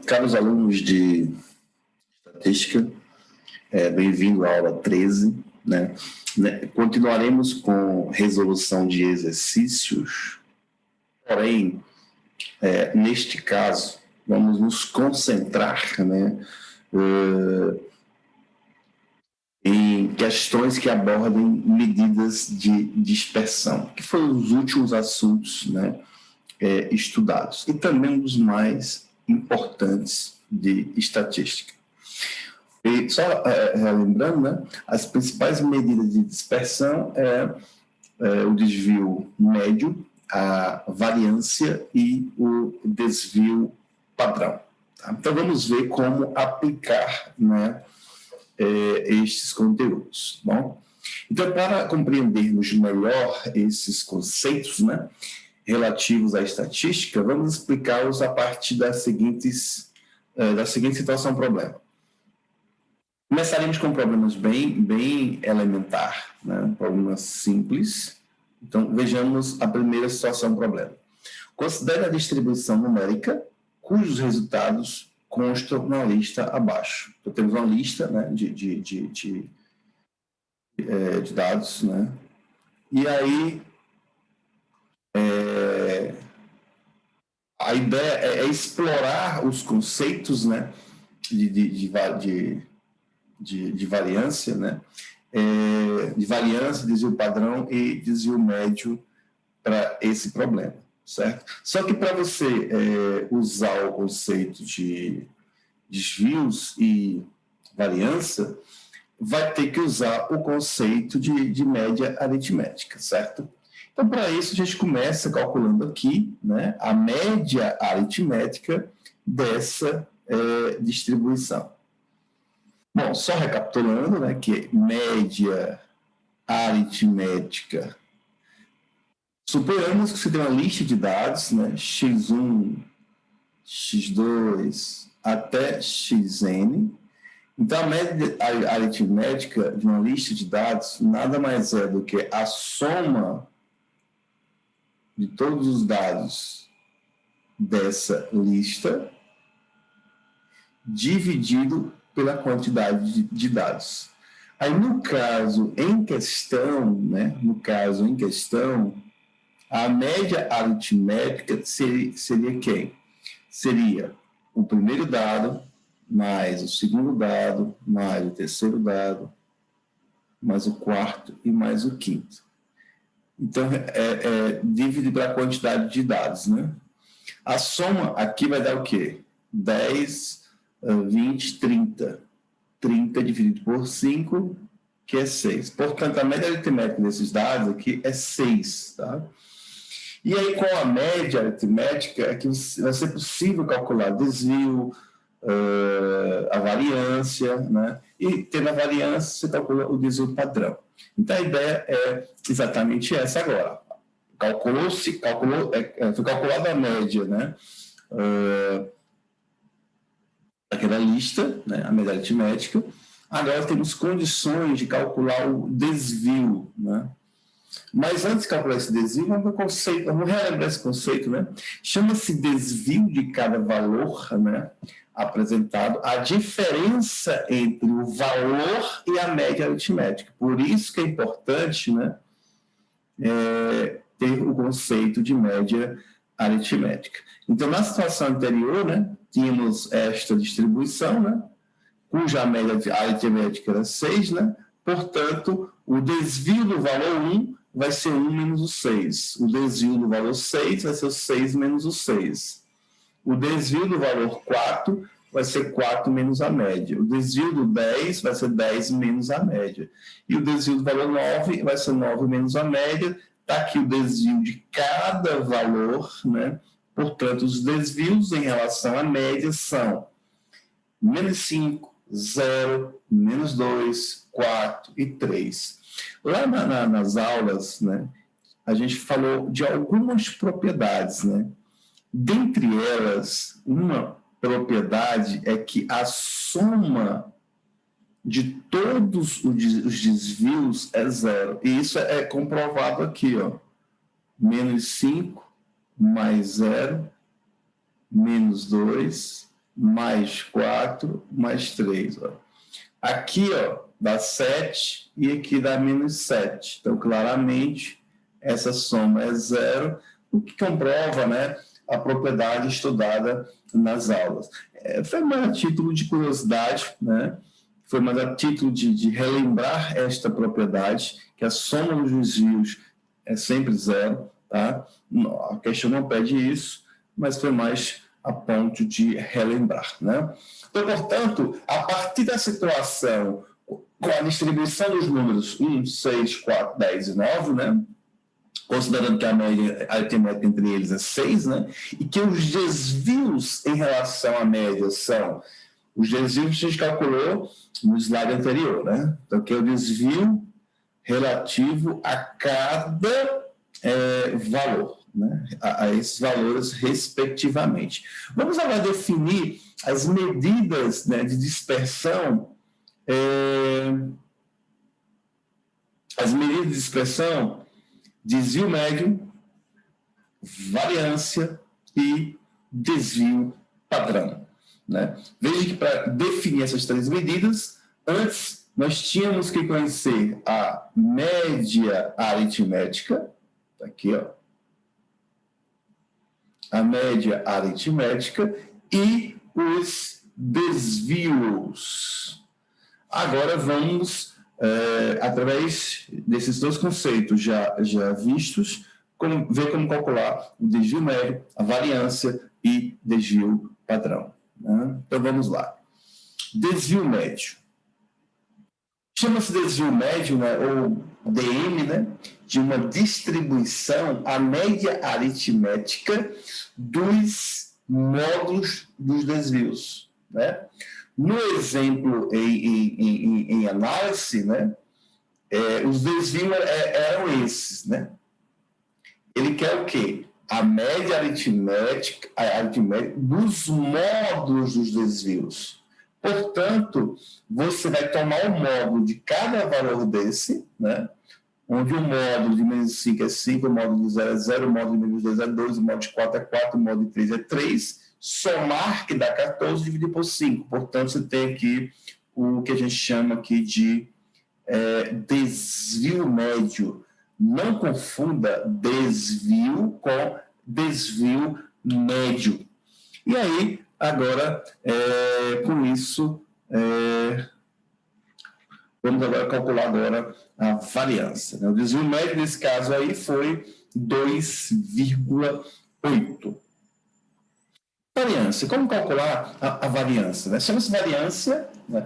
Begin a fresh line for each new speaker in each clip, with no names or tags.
Caros alunos de estatística, bem-vindo à aula 13, né? Continuaremos com resolução de exercícios, porém, neste caso, vamos nos concentrar, né, em questões que abordem medidas de dispersão, que foram os últimos assuntos, né, estudados, e também um dos mais importantes de estatística. E só lembrando, né, as principais medidas de dispersão o desvio médio, a variância e o desvio padrão. Tá? Então, vamos ver como aplicar, né, estes conteúdos. Bom? Então, para compreendermos melhor esses conceitos, né, relativos à estatística, vamos explicá-los a partir da seguinte situação-problema. Começaremos com problemas bem elementar, né? Problemas simples. Então, vejamos a primeira situação-problema. Considere a distribuição numérica cujos resultados constam na lista abaixo. Então, temos uma lista, né, de dados, né? E aí, a ideia é explorar os conceitos, né, de variância, né, de variância, desvio padrão e desvio médio para esse problema, certo? Só que para você usar o conceito de desvios e variância, vai ter que usar o conceito de média aritmética, certo? Então, para isso, a gente começa calculando aqui, né, a média aritmética dessa distribuição. Bom, só recapitulando, né, que média aritmética. Suponhamos que você tem uma lista de dados, né, x1, x2 até xn. Então, a média aritmética de uma lista de dados nada mais é do que a soma de todos os dados dessa lista dividido pela quantidade de dados. Aí, no caso em questão, a média aritmética seria quem? Seria o primeiro dado, mais o segundo dado, mais o terceiro dado, mais o quarto e mais o quinto. Então, dividido pela quantidade de dados, né? A soma aqui vai dar o quê? 10, 20, 30. 30 dividido por 5, que é 6. Portanto, a média aritmética desses dados aqui é 6, tá? E aí, com a média aritmética, é que vai ser possível calcular desvio, a variância, né? E tendo a variância, você calcula o desvio padrão. Então, a ideia é exatamente essa agora. Foi calculada a média, né? Daquela lista, né? A média aritmética. Agora temos condições de calcular o desvio, né? Mas antes de calcular esse desvio, vamos relembrar esse conceito, né? Chama-se desvio de cada valor, né, apresentado, a diferença entre o valor e a média aritmética. Por isso que é importante, né, ter o conceito de média aritmética. Então, na situação anterior, né, tínhamos esta distribuição, né, cuja média aritmética era 6, né? Portanto, o desvio do valor 1 vai ser 1 menos o 6. O desvio do valor 6 vai ser o 6 menos o 6. O desvio do valor 4 vai ser 4 menos a média. O desvio do 10 vai ser 10 menos a média. E o desvio do valor 9 vai ser 9 menos a média. Está aqui o desvio de cada valor, né? Portanto, os desvios em relação à média são menos 5, 0, menos 2, 4 e 3. Lá nas aulas, né, a gente falou de algumas propriedades, né? Dentre elas, uma propriedade é que a soma de todos os desvios é 0. E isso é comprovado aqui, ó. Menos 5 mais 0, menos 2, mais 4, mais 3. Ó. Aqui, ó, dá 7 e aqui dá menos 7. Então, claramente, essa soma é zero, o que comprova, né, a propriedade estudada nas aulas. Foi mais a título de curiosidade, né? Foi mais a título de relembrar esta propriedade, que a soma dos desvios é sempre zero, tá? A questão não pede isso, mas foi mais a ponto de relembrar, né? Então, portanto, a partir da situação com a distribuição dos números 1, 6, 4, 10 e 9, né? Considerando que a média aritmética entre eles é 6, né? E que os desvios em relação à média são os desvios que a gente calculou no slide anterior, né? Então, que é o desvio relativo a cada valor, né? A esses valores respectivamente. Vamos agora definir as medidas, né, de dispersão. As medidas de dispersão, desvio médio, variância e desvio padrão, né? Veja que para definir essas três medidas, antes nós tínhamos que conhecer a média aritmética, tá aqui, ó, a média aritmética e os desvios. Agora vamos, através desses dois conceitos já vistos, ver como calcular o desvio médio, a variância e desvio padrão, né? Então vamos lá. Desvio médio. Chama-se desvio médio, né, ou DM, né, de uma distribuição, a média aritmética dos módulos dos desvios, né? No exemplo em análise, né, os desvios eram esses, né? Ele quer o quê? A média aritmética dos módulos dos desvios. Portanto, você vai tomar o módulo de cada valor desse, né? Onde o módulo de menos 5 é 5, o módulo de 0 é 0, o módulo de menos 2 é 2, o módulo de 4 é 4, o módulo de 3 é 3, somar, que dá 14, dividir por 5. Portanto, você tem aqui o que a gente chama aqui de desvio médio. Não confunda desvio com desvio médio. E aí, agora, com isso, vamos agora calcular agora a variância, né? O desvio médio nesse caso aí foi 2,8. Variância. Como calcular a variância, né? Chama-se variância, né?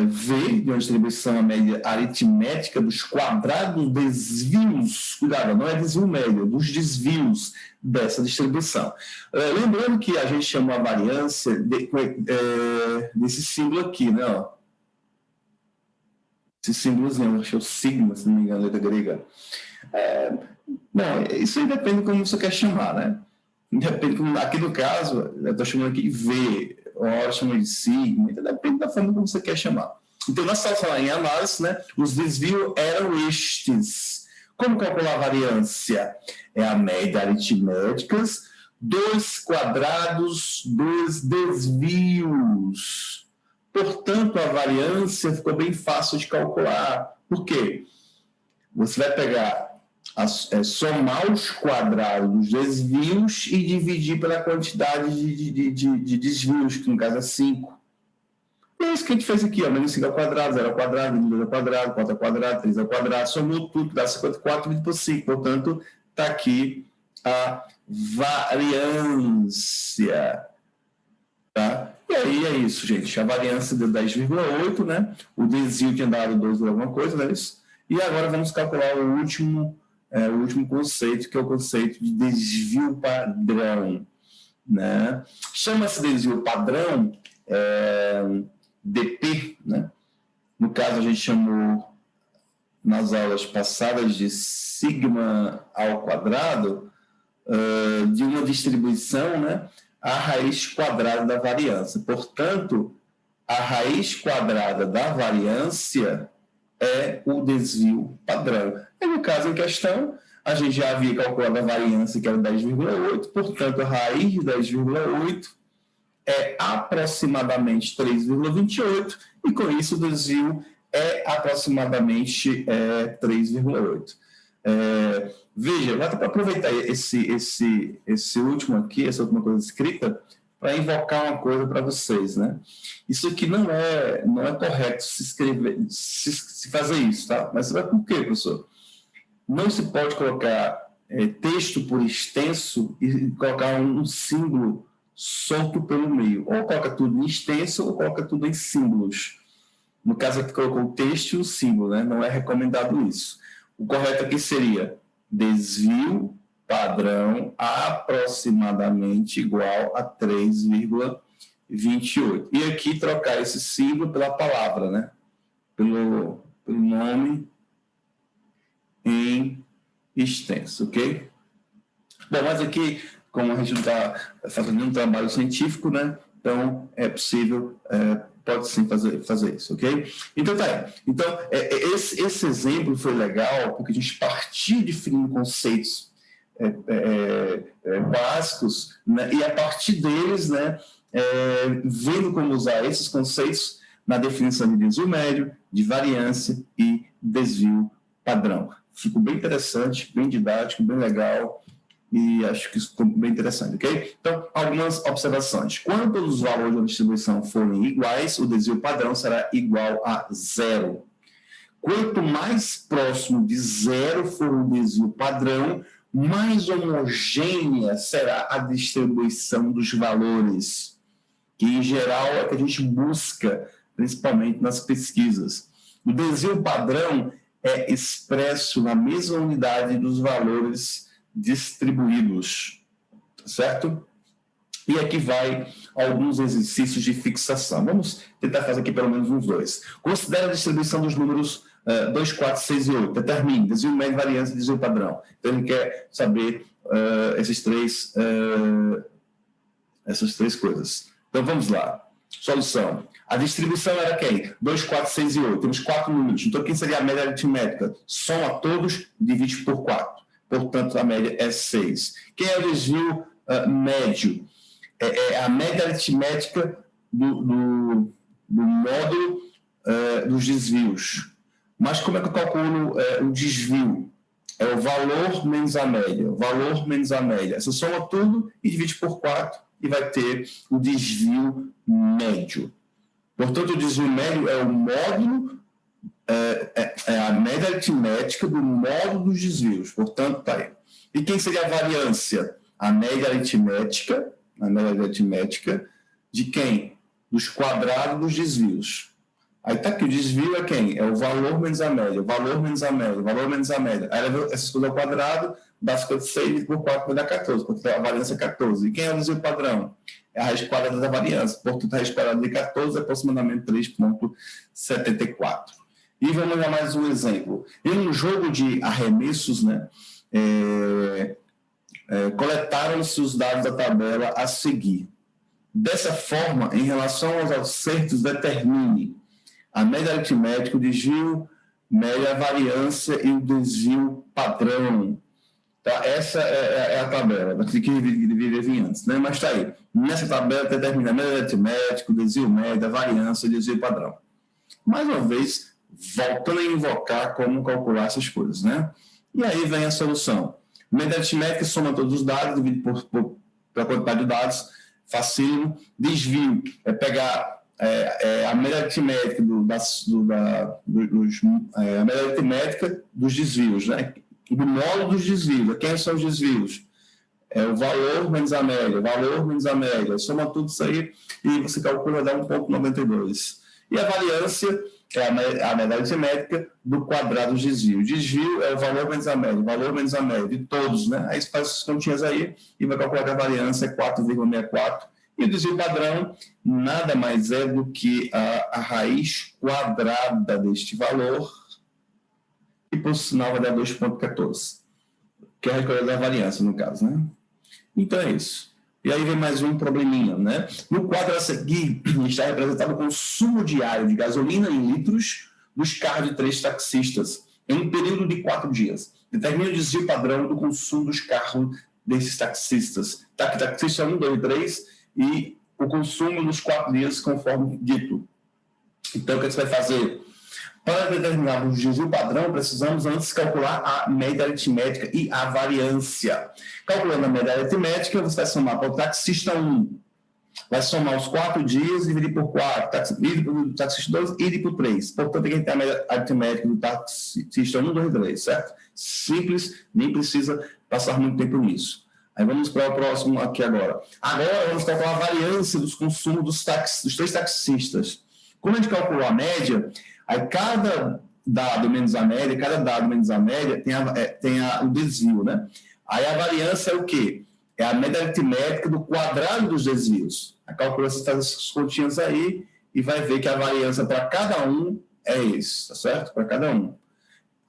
V, de uma distribuição a média aritmética dos quadrados desvios, cuidado, não é desvio médio, dos desvios dessa distribuição. Lembrando que a gente chama a variância desse símbolo aqui, né? Ó. Esse símbolozinho, acho que é o sigma, se não me engano, letra grega. Não, isso aí depende de como você quer chamar, né? Depende, aqui no caso, eu estou chamando aqui de V, uma hora chama de sigma, então depende da forma como você quer chamar. Então, nós estamos falando em análise, né? Os desvios eram estes. Como calcular a variância? É a média aritmética dos quadrados dos desvios. Portanto, a variância ficou bem fácil de calcular. Por quê? Você vai pegar, somar os quadrados dos desvios e dividir pela quantidade de desvios, que no caso é 5. É isso que a gente fez aqui, ó, menos 5 ao quadrado, 0 ao quadrado, 2 ao quadrado, 4 ao quadrado, 3 ao quadrado, somou tudo, dá 54 dividido por 5. Portanto, está aqui a variância. Tá? E aí é isso, gente. A variância deu 10,8, né? O desvio tinha dado 12 alguma coisa, não é isso? E agora vamos calcular o último conceito, que é o conceito de desvio padrão, né? Chama-se desvio padrão DP, né? No caso, a gente chamou nas aulas passadas de sigma ao quadrado, de uma distribuição, né? A raiz quadrada da variância. Portanto, a raiz quadrada da variância é o desvio padrão. E no caso em questão, a gente já havia calculado a variância, que era 10,8, portanto, a raiz de 10,8 é aproximadamente 3,28 e com isso o desvio é aproximadamente 3,8. Veja, vou aproveitar esse último aqui, essa última coisa escrita, para invocar uma coisa para vocês, né? Isso aqui não é correto se escrever, se fazer isso, tá? Mas você vai por quê, professor? Não se pode colocar texto por extenso e colocar um símbolo solto pelo meio. Ou coloca tudo em extenso ou coloca tudo em símbolos. No caso aqui colocou o texto e o símbolo, né? Não é recomendado isso. O correto aqui seria desvio padrão aproximadamente igual a 3,28. E aqui trocar esse símbolo pela palavra, né? Pelo nome em extenso, ok? Bom, mas aqui, como a gente não está fazendo nenhum trabalho científico, né? Então, é possível, pode sim fazer isso, ok? Então, tá aí. Então, esse exemplo foi legal, porque a gente partiu definindo conceitos básicos, né? E a partir deles, né, vendo como usar esses conceitos na definição de desvio médio, de variância e desvio padrão. Ficou bem interessante, bem didático, bem legal, e acho que isso ficou bem interessante, ok? Então, algumas observações. Quando todos os valores da distribuição forem iguais, o desvio padrão será igual a zero. Quanto mais próximo de zero for o desvio padrão, mais homogênea será a distribuição dos valores, que em geral é o que a gente busca, principalmente nas pesquisas. O desvio padrão é expresso na mesma unidade dos valores distribuídos, certo? E aqui vai alguns exercícios de fixação. Vamos tentar fazer aqui pelo menos uns dois. Considere a distribuição dos números 2, 4, 6 e 8. Determine desvio médio, variância e desvio padrão. Então, ele quer saber essas três coisas. Então, vamos lá. Solução. A distribuição era quem? 2, 4, 6 e 8. Temos 4 números. Então, quem seria a média aritmética? Soma todos, divide por 4. Portanto, a média é 6. Quem é o desvio médio? É a média aritmética do módulo dos desvios. Mas como é que eu calculo o desvio? É o valor menos a média. O valor menos a média. Você soma tudo e divide por 4 e vai ter o desvio médio. Portanto, o desvio médio é o módulo, é a média aritmética do módulo dos desvios. Portanto, tá aí. E quem seria a variância? A média aritmética de quem? Dos quadrados dos desvios. Aí está aqui, o desvio é quem? É o valor menos a média, o valor menos a média, o valor menos a média. Aí essas coisas ao quadrado, dá 56 por 4 vai dar 14, porque a variância é 14. E quem é o desvio padrão? É a raiz quadrada da variância. Portanto, a raiz quadrada de 14 é aproximadamente 3,74. E vamos dar mais um exemplo. Em um jogo de arremessos, né, coletaram-se os dados da tabela a seguir. Dessa forma, em relação aos acertos, determine a média aritmética, o desvio média, a variância e o desvio padrão. Tá? Essa é a tabela, vai ter que dividir antes, né? Mas está aí. Nessa tabela determina a média aritmética, o desvio média, a variância e o desvio padrão. Mais uma vez, voltando a invocar como calcular essas coisas, né? E aí vem a solução. Média aritmética soma todos os dados, divide pela quantidade de dados, facílimo. Desvio é pegar a média aritmética a média aritmética dos desvios, né? Do módulo dos desvios. Quem são os desvios? É o valor menos a média, valor menos a média. Soma tudo isso aí e você calcula, dá 1,92. E a variância é a média aritmética do quadrado dos desvios. Desvio é o valor menos a média, valor menos a média, de todos, né? Aí você faz as continhas aí e vai calcular que a variância é 4,64. E o desvio padrão nada mais é do que a raiz quadrada deste valor, e por sinal vai dar 2,14, que é a raiz quadrada da variância, no caso, né? Então é isso. E aí vem mais um probleminha, né? No quadro a seguir, está representado o consumo diário de gasolina em litros dos carros de 3 taxistas em um período de 4 dias. Determina o desvio padrão do consumo dos carros desses taxistas. Taxista 1, 2, 3 e o consumo nos 4 dias, conforme dito. Então, o que você vai fazer? Para determinar o desvio padrão, precisamos antes calcular a média aritmética e a variância. Calculando a média aritmética, você vai somar para o taxista 1, vai somar os 4 dias, dividir por 4, dividir por taxista 2 e dividir por 3. Portanto, aqui a gente tem a média aritmética do taxista 1, 2 e 3, certo? Simples, nem precisa passar muito tempo nisso. Aí vamos para o próximo aqui agora. Agora vamos calcular a variância dos consumos dos 3 taxistas. Como a gente calculou a média, aí cada dado menos a média tem o desvio, né? Aí a variância é o quê? É a média aritmética do quadrado dos desvios. A calculação faz essas continhas aí e vai ver que a variância para cada um é esse, tá certo? Para cada um.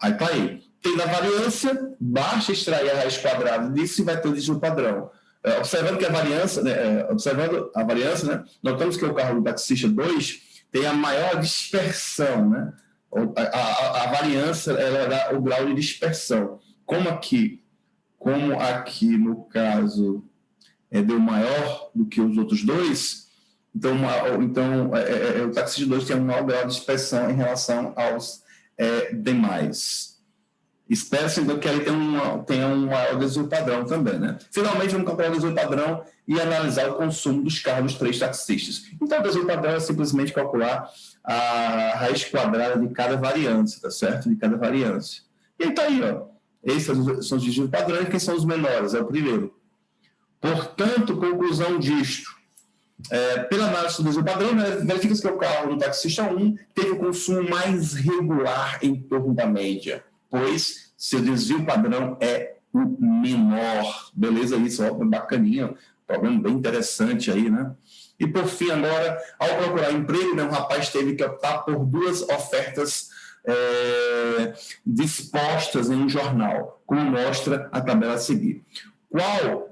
Aí tá aí. Tendo a variância, basta extrair a raiz quadrada disso e vai ter o desvio padrão. Observando a variância, né, notamos que o carro do taxista 2 tem a maior dispersão, né? A variância ela dá o grau de dispersão. Como aqui no caso deu maior do que os outros dois, então o taxista 2 tem um maior grau de dispersão em relação aos demais. Espera-se então que ele tenha um maior desvio padrão também, né? Finalmente, vamos calcular o desvio padrão e analisar o consumo dos carros dos 3 taxistas. Então, o desvio padrão é simplesmente calcular a raiz quadrada de cada variância, tá certo? De cada variância. E aí tá aí, ó. Esses são os desvios padrões, quem são os menores? É o primeiro. Portanto, conclusão disto. Pela análise do desvio padrão, né, verifica-se que o carro do taxista 1 teve o consumo mais regular em torno da média, pois seu desvio padrão é o menor. Beleza? Isso, ó, bacaninha. Problema bem interessante aí, né? E por fim, agora, ao procurar emprego, né, o rapaz teve que optar por 2 ofertas dispostas em um jornal, como mostra a tabela a seguir. Qual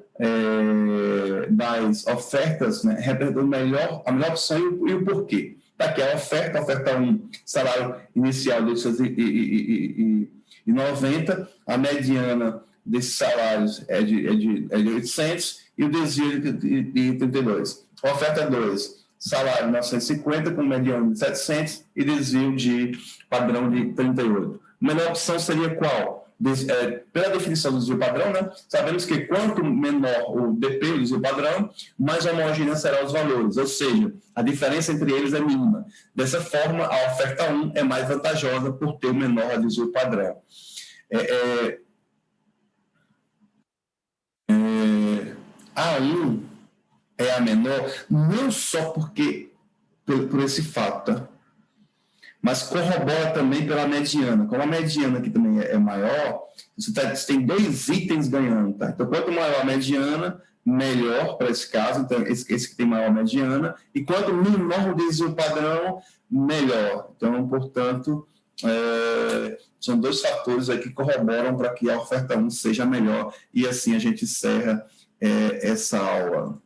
das ofertas, né, representou a melhor opção e o porquê? Tá aqui a oferta 1, salário inicial de 890, a mediana desses salários é de 800 e o desvio de 32. A oferta 2, salário 950 com mediana de 700 e desvio de padrão de 38. A melhor opção seria qual? Pela definição do desvio padrão, né, sabemos que quanto menor o DP, o desvio padrão, mais homogênea serão os valores, ou seja, a diferença entre eles é mínima. Dessa forma, a oferta 1 é mais vantajosa por ter o menor desvio padrão. A 1 é a menor, não só porque por esse fato, tá? Mas corrobora também pela mediana. Como a mediana aqui também é maior, você tem 2 itens ganhando, tá? Então, quanto maior a mediana, melhor para esse caso. Então, esse que tem maior mediana. E quanto menor o desvio padrão, melhor. Então, portanto, são 2 fatores aí que corroboram para que a oferta 1 seja melhor. E assim a gente encerra essa aula.